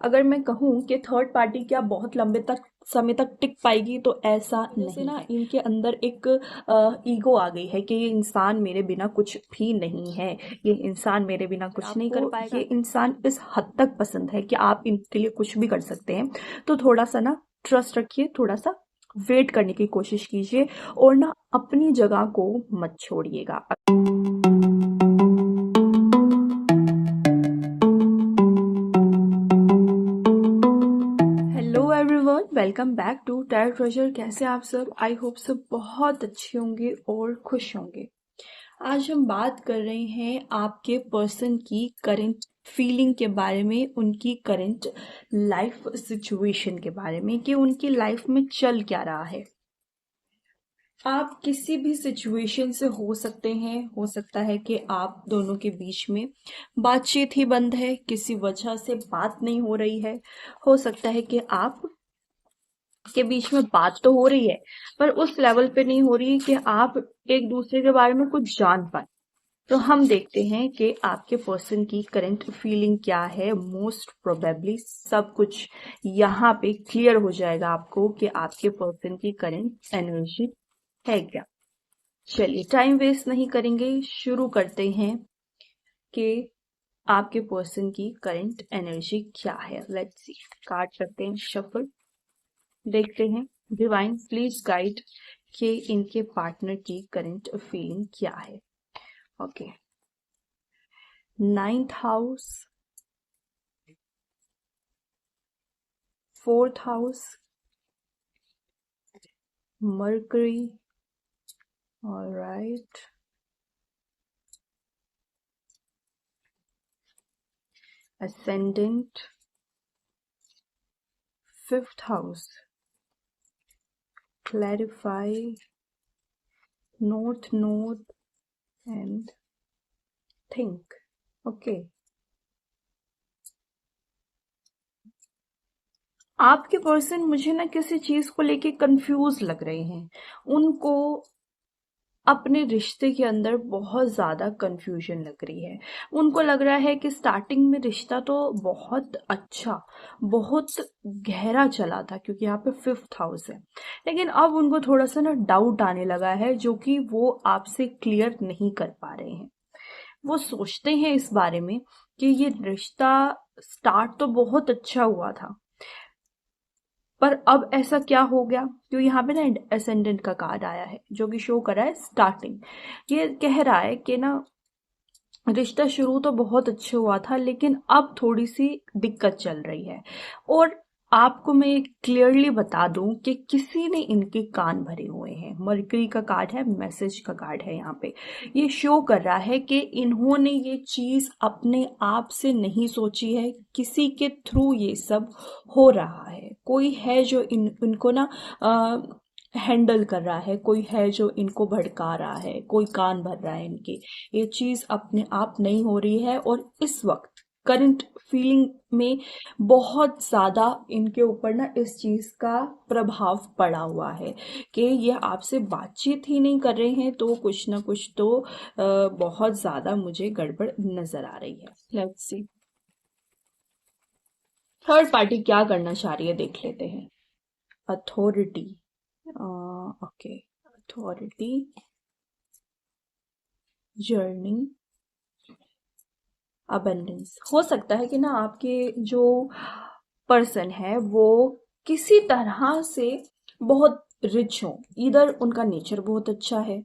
अगर मैं कहूँ कि थर्ड पार्टी क्या बहुत लंबे तक समय तक टिक पाएगी, तो ऐसा नहीं ना। इनके अंदर एक ईगो आ गई है कि ये इंसान मेरे बिना कुछ भी नहीं है, ये इंसान मेरे बिना कुछ नहीं कर पाएगा। ये इंसान इस हद तक पसंद है कि आप इनके लिए कुछ भी कर सकते हैं। तो थोड़ा सा ना ट्रस्ट रखिए, थोड़ा सा वेट करने की कोशिश कीजिए और ना अपनी जगह को मत छोड़िएगा। Hello everyone, welcome back to Tyre Treasure. कैसे आप सब? आई होप सब बहुत अच्छे होंगे और खुश होंगे। आज हम बात कर रहे हैं आपके पर्सन की करंट फीलिंग के बारे में, उनकी करंट लाइफ सिचुएशन के बारे में कि उनकी लाइफ में चल क्या रहा है। आप किसी भी सिचुएशन से हो सकते हैं, हो सकता है कि आप दोनों के बीच में बातचीत ही बंद है, किसी वजह से बात नहीं हो रही है। हो सकता है कि आप के बीच में बात तो हो रही है पर उस लेवल पे नहीं हो रही कि आप एक दूसरे के बारे में कुछ जान पाए। तो हम देखते हैं कि आपके पर्सन की करंट फीलिंग क्या है। मोस्ट प्रोबेबली सब कुछ यहाँ पे क्लियर हो जाएगा आपको कि आपके पर्सन की करंट एनर्जी है क्या। चलिए टाइम वेस्ट नहीं करेंगे, शुरू करते हैं कि आपके पर्सन की करंट एनर्जी क्या है। लेट्स सी, कार्ड करते हैं शफल, देखते हैं। डिवाइन प्लीज गाइड कि इनके पार्टनर की करंट फीलिंग क्या है। Okay, ninth house, fourth house, mercury, alright, ascendant, fifth house, clarify, north node and think. Okay, आपके पर्सन मुझे ना किसी चीज को लेके कंफ्यूज लग रहे हैं। उनको अपने रिश्ते के अंदर बहुत ज्यादा कंफ्यूजन लग रही है। उनको लग रहा है कि स्टार्टिंग में रिश्ता तो बहुत अच्छा, बहुत गहरा चला था क्योंकि यहाँ पे फिफ्थ हाउस है, लेकिन अब उनको थोड़ा सा ना डाउट आने लगा है जो कि वो आपसे क्लियर नहीं कर पा रहे हैं। वो सोचते हैं इस बारे में कि ये रिश्ता स्टार्ट तो बहुत अच्छा हुआ था, पर अब ऐसा क्या हो गया। क्यों यहाँ पे ना असेंडेंट का कार्ड आया है जो कि शो कर रहा है स्टार्टिंग। ये कह रहा है कि ना रिश्ता शुरू तो बहुत अच्छा हुआ था लेकिन अब थोड़ी सी दिक्कत चल रही है। और आपको मैं क्लियरली बता दूं कि किसी ने इनके कान भरे हुए हैं। मरकरी का कार्ड है, मैसेज का कार्ड है। यहाँ पे ये शो कर रहा है कि इन्होंने ये चीज अपने आप से नहीं सोची है, किसी के थ्रू ये सब हो रहा है। कोई है जो इनको ना हैंडल कर रहा है, कोई है जो इनको भड़का रहा है, कोई कान भर रहा है इनके। ये चीज अपने आप नहीं हो रही है और इस वक्त करंट फीलिंग में बहुत ज्यादा इनके ऊपर ना इस चीज का प्रभाव पड़ा हुआ है कि ये आपसे बातचीत ही नहीं कर रहे हैं। तो कुछ ना कुछ तो बहुत ज्यादा मुझे गड़बड़ नजर आ रही है। लेट्स सी थर्ड पार्टी क्या करना चाह रही है, देख लेते हैं। Authority, okay, authority, journey, abundance. हो सकता है कि ना आपके जो पर्सन है वो किसी तरह से बहुत रिच हो। इधर उनका नेचर बहुत अच्छा है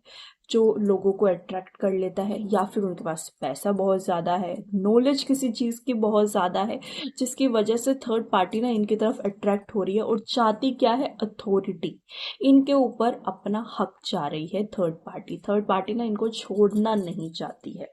जो लोगों को अट्रैक्ट कर लेता है, या फिर उनके पास पैसा बहुत ज्यादा है, नॉलेज किसी चीज की बहुत ज्यादा है, जिसकी वजह से थर्ड पार्टी ना इनकी तरफ अट्रैक्ट हो रही है और चाहती क्या है, अथॉरिटी। इनके ऊपर अपना हक चाह रही है थर्ड पार्टी। थर्ड पार्टी ना इनको छोड़ना नहीं चाहती है,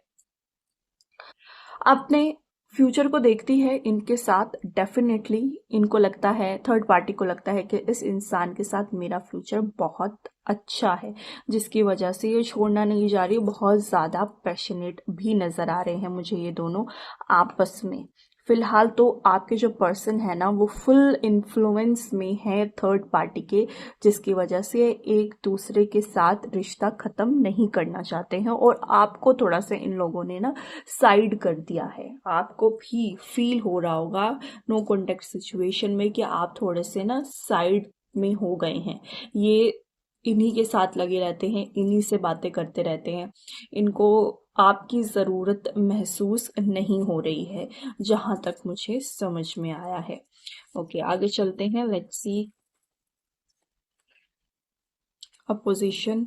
अपने फ्यूचर को देखती है इनके साथ। डेफिनेटली इनको लगता है, थर्ड पार्टी को लगता है कि इस इंसान के साथ मेरा फ्यूचर बहुत अच्छा है, जिसकी वजह से ये छोड़ना नहीं जा रही। बहुत ज्यादा पैशनेट भी नजर आ रहे हैं मुझे ये दोनों आपस में। फिलहाल तो आपके जो पर्सन है ना वो फुल इन्फ्लुएंस में है थर्ड पार्टी के, जिसकी वजह से एक दूसरे के साथ रिश्ता खत्म नहीं करना चाहते हैं, और आपको थोड़ा सा इन लोगों ने ना साइड कर दिया है। आपको भी फील हो रहा होगा नो कॉन्टेक्ट सिचुएशन में कि आप थोड़े से ना साइड में हो गए हैं। ये इन्हीं के साथ लगे रहते हैं, इन्हीं से बातें करते रहते हैं, इनको आपकी ज़रूरत महसूस नहीं हो रही है, जहां तक मुझे समझ में आया है। ओके, आगे चलते हैं। Let's see opposition.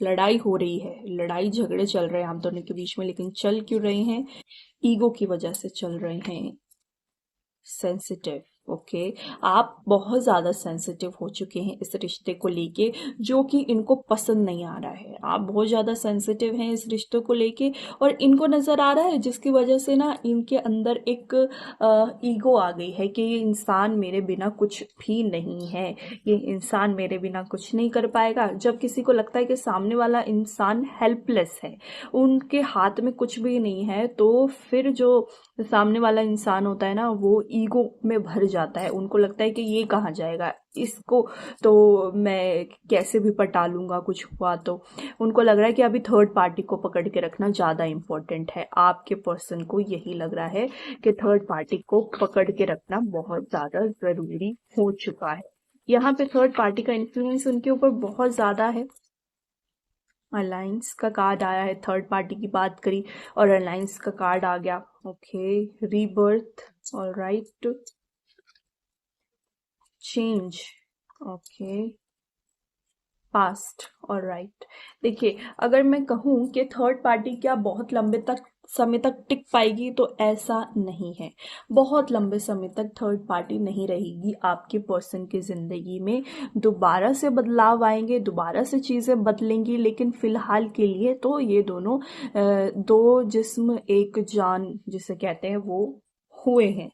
लड़ाई हो रही है, लड़ाई झगड़े चल रहे हैं आप दोनों के बीच में, लेकिन चल क्यों रहे हैं? ईगो की वजह से चल रहे हैं। सेंसिटिव। ओके, आप बहुत ज़्यादा सेंसिटिव हो चुके हैं इस रिश्ते को लेके, जो कि इनको पसंद नहीं आ रहा है। आप बहुत ज़्यादा सेंसिटिव हैं इस रिश्ते को लेके, और इनको नज़र आ रहा है, जिसकी वजह से ना इनके अंदर एक ईगो आ गई है कि ये इंसान मेरे बिना कुछ भी नहीं है, ये इंसान मेरे बिना कुछ नहीं कर पाएगा। जब किसी को लगता है कि सामने वाला इंसान हेल्पलेस है, उनके हाथ में कुछ भी नहीं है, तो फिर जो सामने वाला इंसान होता है ना वो ईगो में भर जाता है। उनको लगता है कि ये कहाँ जाएगा, इसको तो मैं कैसे भी पटा लूंगा कुछ हुआ तो। उनको लग रहा है कि अभी थर्ड पार्टी को पकड़ के रखना ज़्यादा इम्पोर्टेंट है। आपके पर्सन को यही लग रहा है कि थर्ड पार्टी को पकड़ के रखना बहुत ज़्यादा ज़रूरी हो चुका है। यहाँ पे थर्ड पार्टी का इन्फ्लुएंस उनके ऊपर बहुत ज़्यादा है। अलायंस का कार्ड आया है, थर्ड पार्टी की बात करी और अलायंस का कार्ड आ गया। Okay, rebirth, alright, change, okay, past, alright. देखिए, अगर मैं कहूँ कि थर्ड पार्टी क्या बहुत लंबे तक समय तक टिक पाएगी, तो ऐसा नहीं है। बहुत लंबे समय तक थर्ड पार्टी नहीं रहेगी आपके पर्सन की जिंदगी में। दोबारा से बदलाव आएंगे, दोबारा से चीजें बदलेंगी, लेकिन फिलहाल के लिए तो ये दोनों दो जिस्म एक जान जिसे कहते हैं वो हुए हैं,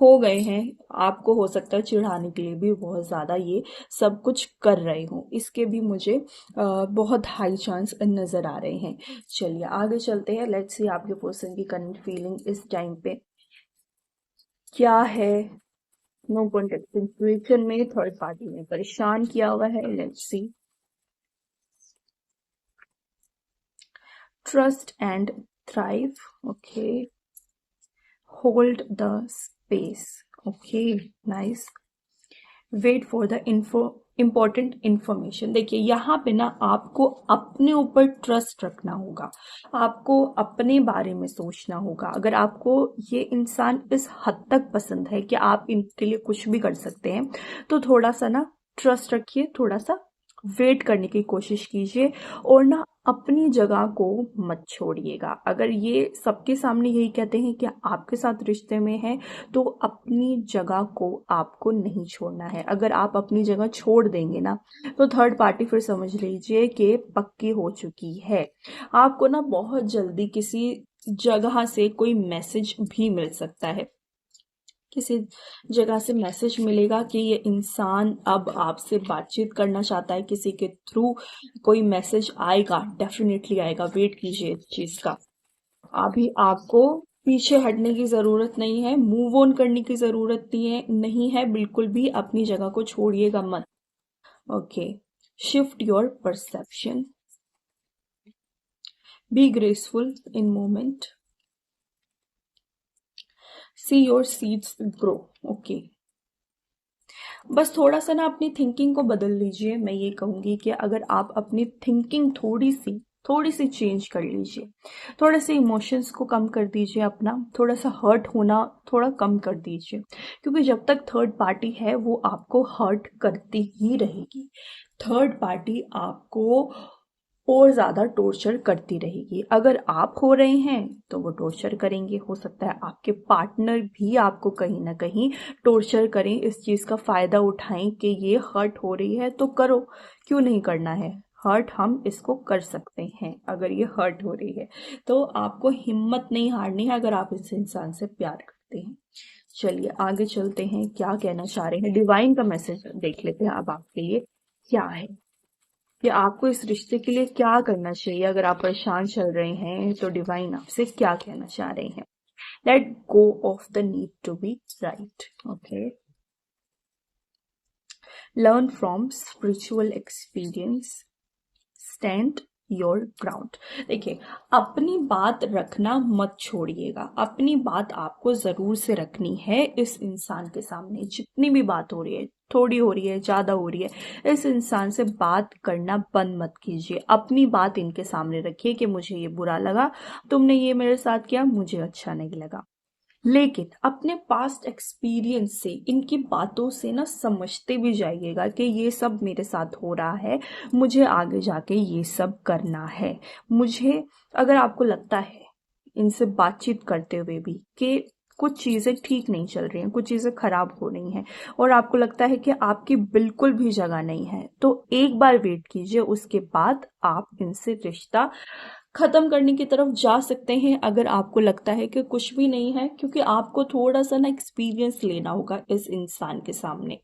हो गए हैं। आपको हो सकता है चिढ़ाने के लिए भी बहुत ज्यादा ये सब कुछ कर रहे हो, इसके भी मुझे बहुत हाई चांस नजर आ रहे हैं। चलिए आगे चलते हैं। लेट्स सी आपके पर्सन की करंट फीलिंग इस टाइम पे क्या है। नो कॉन्टेक्ट सिचुएशन में थर्ड पार्टी ने परेशान किया हुआ है। Let's see trust and thrive. Okay, hold the space. Okay, nice. Wait for the important information. देखिए, यहाँ पे ना आपको अपने ऊपर ट्रस्ट रखना होगा, आपको अपने बारे में सोचना होगा। अगर आपको ये इंसान इस हद तक पसंद है कि आप इनके लिए कुछ भी कर सकते हैं, तो थोड़ा सा ना ट्रस्ट रखिए, थोड़ा सा वेट करने की कोशिश कीजिए, और ना अपनी जगह को मत छोड़िएगा। अगर ये सबके सामने यही कहते हैं कि आपके साथ रिश्ते में है, तो अपनी जगह को आपको नहीं छोड़ना है। अगर आप अपनी जगह छोड़ देंगे ना, तो थर्ड पार्टी फिर समझ लीजिए कि पक्की हो चुकी है। आपको ना बहुत जल्दी किसी जगह से कोई मैसेज भी मिल सकता है, किसी जगह से मैसेज मिलेगा कि ये इंसान अब आपसे बातचीत करना चाहता है, किसी के थ्रू कोई मैसेज आएगा, डेफिनेटली आएगा। वेट कीजिए इस चीज का। अभी आपको पीछे हटने की जरूरत नहीं है, मूव ऑन करने की जरूरत नहीं है बिल्कुल भी। अपनी जगह को छोड़िएगा मत। Okay, shift your perception, be graceful in moment, see your seeds grow. Okay, बस थोड़ा सा ना अपनी थिंकिंग को बदल लीजिए। मैं ये कहूंगी कि अगर आप अपनी थिंकिंग थोड़ी सी चेंज कर लीजिए, थोड़े से इमोशंस को कम कर दीजिए, अपना थोड़ा सा हर्ट होना थोड़ा कम कर दीजिए, क्योंकि जब तक थर्ड पार्टी है वो आपको हर्ट करती ही रहेगी। थर्ड पार्टी आपको और ज्यादा टॉर्चर करती रहेगी। अगर आप हो रहे हैं तो वो टॉर्चर करेंगे, हो सकता है आपके पार्टनर भी आपको कहीं ना कहीं टॉर्चर करें, इस चीज का फायदा उठाएं कि ये हर्ट हो रही है तो करो, क्यों नहीं करना है। हर्ट हम इसको कर सकते हैं अगर ये हर्ट हो रही है, तो आपको हिम्मत नहीं हारनी है अगर आप इस इंसान से प्यार करते हैं। चलिए आगे चलते हैं, क्या कहना चाह रहे हैं। डिवाइन का मैसेज देख लेते हैं अब आपके लिए क्या है, कि आपको इस रिश्ते के लिए क्या करना चाहिए। अगर आप परेशान चल रहे हैं तो डिवाइन आपसे क्या कहना चाह रहे हैं। Let go of the need to be right. Okay. Learn from spiritual experience. Stand your ground. देखिए, अपनी बात रखना मत छोड़िएगा। अपनी बात आपको जरूर से रखनी है इस इंसान के सामने। जितनी भी बात हो रही है, थोड़ी हो रही है, ज्यादा हो रही है, इस इंसान से बात करना बंद मत कीजिए। अपनी बात इनके सामने रखिए कि मुझे ये बुरा लगा, तुमने ये मेरे साथ किया, मुझे अच्छा नहीं लगा। लेकिन अपने पास्ट एक्सपीरियंस से, इनकी बातों से ना समझते भी जाइएगा कि ये सब मेरे साथ हो रहा है, मुझे आगे जाके ये सब करना है। मुझे, अगर आपको लगता है इनसे बातचीत करते हुए भी कि कुछ चीजें ठीक नहीं चल रही हैं, कुछ चीजें खराब हो रही हैं, और आपको लगता है कि आपकी बिल्कुल भी जगह नहीं है, तो एक बार वेट कीजिए। उसके बाद आप इनसे रिश्ता खत्म करने की तरफ जा सकते हैं, अगर आपको लगता है कि कुछ भी नहीं है। क्योंकि आपको थोड़ा सा ना एक्सपीरियंस लेना होगा इस इंसान के सामने।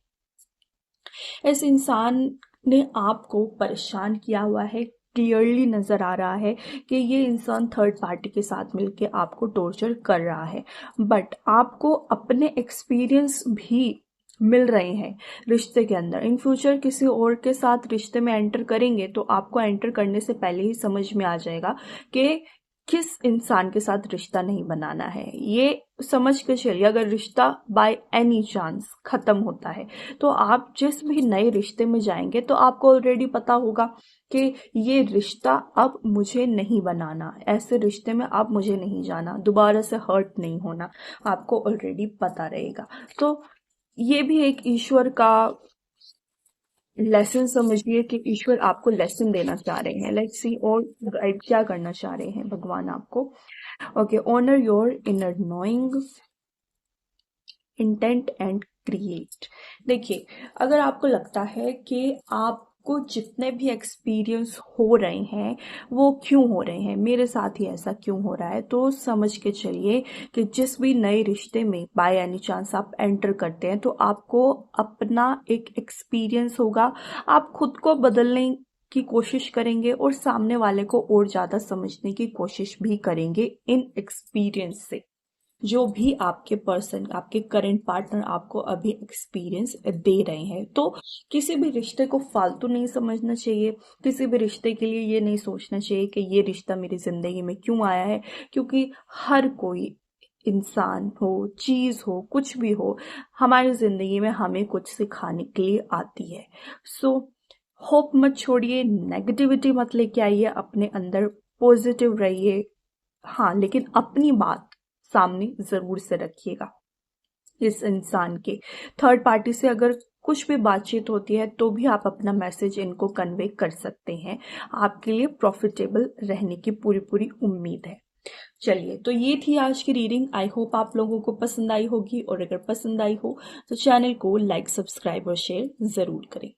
इस इंसान ने आपको परेशान किया हुआ है, क्लियरली नजर आ रहा है कि ये इंसान थर्ड पार्टी के साथ मिलके आपको टॉर्चर कर रहा है। बट आपको अपने एक्सपीरियंस भी मिल रहे हैं रिश्ते के अंदर। इन फ्यूचर किसी और के साथ रिश्ते में एंटर करेंगे तो आपको एंटर करने से पहले ही समझ में आ जाएगा कि किस इंसान के साथ रिश्ता नहीं बनाना है। ये समझ के चलिए, अगर रिश्ता बाय एनी चांस खत्म होता है तो आप जिस भी नए रिश्ते में जाएंगे तो आपको ऑलरेडी पता होगा कि ये रिश्ता अब मुझे नहीं बनाना, ऐसे रिश्ते में अब मुझे नहीं जाना, दोबारा से हर्ट नहीं होना, आपको ऑलरेडी पता रहेगा। तो ये भी एक ईश्वर का लेसन समझिए कि ईश्वर आपको लेसन देना चाह रहे हैं। लेट्स सी और गाइड क्या करना चाह रहे हैं भगवान आपको। Okay, honour your inner knowing, intent and create. देखिए, अगर आपको लगता है कि आपको जितने भी एक्सपीरियंस हो रहे हैं वो क्यों हो रहे हैं, मेरे साथ ही ऐसा क्यों हो रहा है, तो समझ के चलिए कि जिस भी नए रिश्ते में बाय एनी चांस आप एंटर करते हैं तो आपको अपना एक एक्सपीरियंस होगा। आप खुद को बदलने की कोशिश करेंगे और सामने वाले को और ज्यादा समझने की कोशिश भी करेंगे इन एक्सपीरियंस से, जो भी आपके पर्सन, आपके करंट पार्टनर आपको अभी एक्सपीरियंस दे रहे हैं। तो किसी भी रिश्ते को फालतू नहीं समझना चाहिए। किसी भी रिश्ते के लिए ये नहीं सोचना चाहिए कि ये रिश्ता मेरी जिंदगी में क्यों आया है, क्योंकि हर कोई इंसान हो, चीज हो, कुछ भी हो, हमारी जिंदगी में हमें कुछ सिखाने के लिए आती है। सो होप मत छोड़िए, नेगेटिविटी मत लेके आइए अपने अंदर, पॉजिटिव रहिए। हाँ, लेकिन अपनी बात सामने जरूर से रखिएगा। इस इंसान के थर्ड पार्टी से अगर कुछ भी बातचीत होती है तो भी आप अपना मैसेज इनको कन्वे कर सकते हैं। आपके लिए प्रॉफिटेबल रहने की पूरी पूरी उम्मीद है। चलिए, तो ये थी आज की रीडिंग। आई होप आप लोगों को पसंद आई होगी, और अगर पसंद आई हो तो चैनल को लाइक, सब्सक्राइब और शेयर जरूर करें।